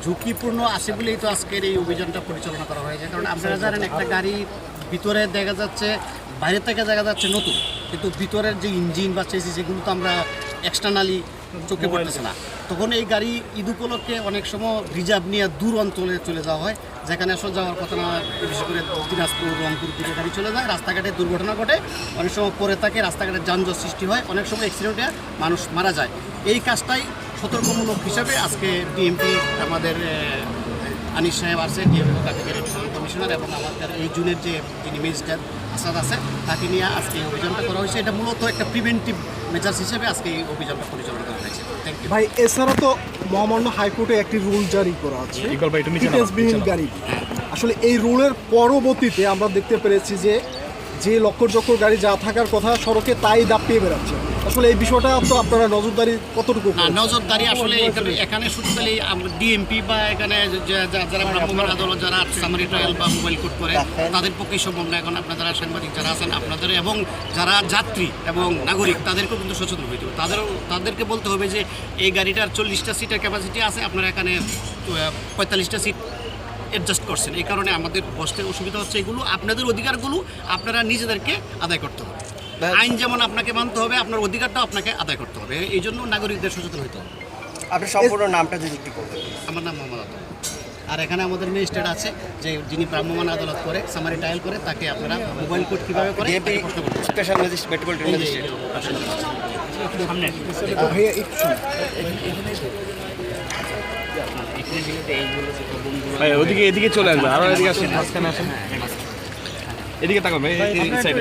ঝুঁকিপূর্ণ আছে বলেই তো আজকের এই অভিযানটা পরিচালনা করা হয়েছে। কারণ আপনারা জানেন একটা গাড়ি ভিতরে দেখা যাচ্ছে, বাইরে থেকে দেখা যাচ্ছে নতুন, কিন্তু ভিতরের যে ইঞ্জিন বা চেসিস এগুলো তো আমরা এক্সটার্নালি চোখে পড়তেছে না। তখন এই গাড়ি ঈদ উপলক্ষে অনেক সময় রিজার্ভ নিয়ে দূর অঞ্চলে চলে যাওয়া হয়, যেখানে আসলে যাওয়ার কথা না। বিশেষ করে দিনাজপুর, রংপুর দিকে গাড়ি চলে যায়, রাস্তাঘাটে দুর্ঘটনা ঘটে, অনেক সময় পরে থাকে, রাস্তাঘাটে যানজট সৃষ্টি হয়, অনেক সময় অ্যাক্সিডেন্টে মানুষ মারা যায়। এই কাজটাই সতর্কমূলক হিসাবে আজকে ডিএমপি আমাদের আনিস সাহেব আছে, ডিএমপি ট্রাফিকের কমিশনার, এবং আমাদের এই জুনের যে যিনি ম্যাজিস্ট্রেট আসাদ আছে, তাকে নিয়ে আজকে এই অভিযানটা করা হয়েছে। এটা মূলত একটা প্রিভেন্টিভ মেজার্স হিসেবে আজকে এই অভিযানটা পরিচালনা করা হয়েছে। থ্যাংক ইউ ভাই। এছাড়া তো মহামান্য হাইকোর্টে একটি রুল জারি করা আছে ফিটনেসবিহীন গাড়ি। আসলে এই রুলের পরবর্তীতে আমরা দেখতে পেরেছি যে লক্কর চক্কর গাড়ি যা থাকার কথা সড়কে তাই দাপিয়ে বেড়াচ্ছে। আসলে এই বিষয়টা তো আপনারা নজরদারি কতটুকু? নজরদারি আসলে এখানে শুধু খালি ডিএমপি বা এখানে যারা ভ্রাম্যমাণ আদালত, যারা সামারি ট্রায়াল বা মোবাইল কোর্ট করে, তাদের পক্ষে সম্ভব না। এখন আপনারা সাংবাদিক যারা আছেন, আপনাদের এবং যারা যাত্রী এবং নাগরিক, তাদেরকেও কিন্তু সচেতন হইতে হবে। তাদেরকে বলতে হবে যে এই গাড়িটার 40টা সিটের ক্যাপাসিটি আছে, আপনারা এখানে 45টা সিট অ্যাডজাস্ট করছেন। এই কারণে আমাদের বসতে অসুবিধা হচ্ছে। এগুলো আপনাদের অধিকারগুলো আপনারা নিজেদেরকে আদায় করতে হবে। আইন যেমন আপনাকে মানতে হবে, আপনার অধিকারটাও আপনাকে আদায় করতে হবে। এই জন্য নাগরিকদের সচেতন হতে হবে। আপনার সম্পূর্ণ নামটা যদি একটু করবেন। আমার নাম মোহাম্মদ আদম। আর এখানে আমাদের ম্যাজিস্ট্রেট আছে, যে যিনি ভ্রাম্যমাণ আদালত করে, সামারি ট্রায়াল করে, তাকে আপনারা মোবাইল কোর্ট কীভাবে করে প্রশ্ন করতে পারেন। Special magistrate, metropolitan magistrate. ভাইয়া একটু ওদিকে এদিকে চলে আসবে, আরো এদিকে আসেন, মাঝখানে আসেন, এদিকে তাকান ভাই,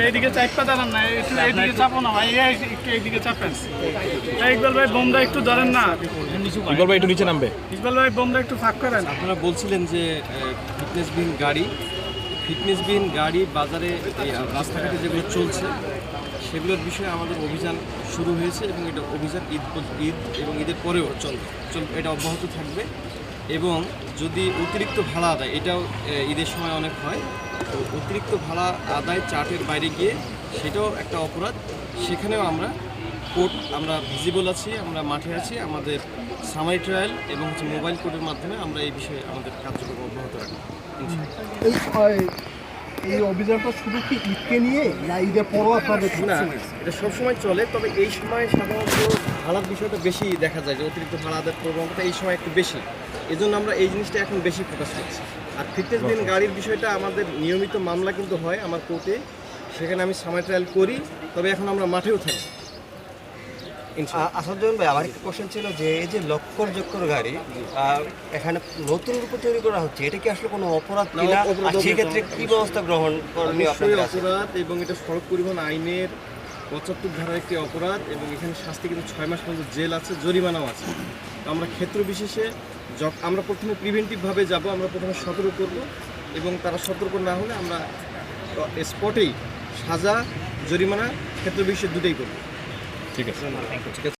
এইদিকে চাপা দাঁড়ান না, একটু এইদিকে চাপো না ভাই, একটু এইদিকে চাপেন। ইকবাল ভাই বোমটা একটু ধরেন না, ইকবাল ভাই একটু নিচে নামবে। ইকবাল ভাই বোমটা একটু ফাঁক করেন। আপনারা বলছিলেন যে ফিটনেসবিহীন গাড়ি বাজারে এই রাস্তাঘাটে যেগুলো চলছে সেগুলোর বিষয়ে আমাদের অভিযান শুরু হয়েছে, এবং এটা অভিযান ঈদ এবং ঈদের পরেও চলবে, এটা অব্যাহত থাকবে। এবং যদি অতিরিক্ত ভাড়া আদায়, এটাও ঈদের সময় অনেক হয়, তো অতিরিক্ত ভাড়া আদায় চার্টের বাইরে গিয়ে সেটাও একটা অপরাধ। সেখানেও আমরা ভিজিবল আছি, আমরা মাঠে আছি, আমাদের সামারি ট্রায়াল এবং মোবাইল কোর্টের মাধ্যমে আমরা এই বিষয়ে আমাদের কার্যক্রম অব্যাহত রাখবো। এই অভিযানটা শুধু কি ঈদকে নিয়ে না ঈদের পরও আপনাদের? না, এটা সবসময় চলে, তবে এই সময় সাধারণত ভাড়ার বিষয়টা বেশি দেখা যায়, যে অতিরিক্ত ভাড়া আদায়ের প্রবণতা এই সময় একটু বেশি। এই জন্য আমরা এই জিনিসটা এখন বেশি ফোকাস করছি। আর ফিটনেসবিহীন গাড়ির বিষয়টা আমাদের নিয়মিত মামলা কিন্তু হয় আমার কোর্টে, সেখানে আমি সামারি ট্রায়াল করি, তবে এখন আমরা মাঠেও থাকি। আসাদুজ্জামান ভাই, আমার একটা কোশ্চেন ছিল যে এই যে লক্কর জক্কর গাড়ি এখানে নতুন রূপে তৈরি করা হচ্ছে, এটা কি আসলে কোনো অপরাধ কিনা? সেক্ষেত্রে কি ব্যবস্থা গ্রহণ করণীয় আপনাদের আছে? অপরাধ, এবং এটা সড়ক পরিবহন আইনের 75 ধারার একটি অপরাধ, এবং এখানে শাস্তি কিন্তু 6 মাস পর্যন্ত জেল আছে, জরিমানাও আছে। তো আমরা ক্ষেত্র বিশেষে আমরা প্রথমে প্রিভেন্টিভভাবে যাব, আমরা প্রথমে সতর্ক করব, এবং তারা সতর্ক না হলে আমরা স্পটেই সাজা, জরিমানা, ক্ষেত্র বিশেষে দুটোই করব। ঠিক আছে।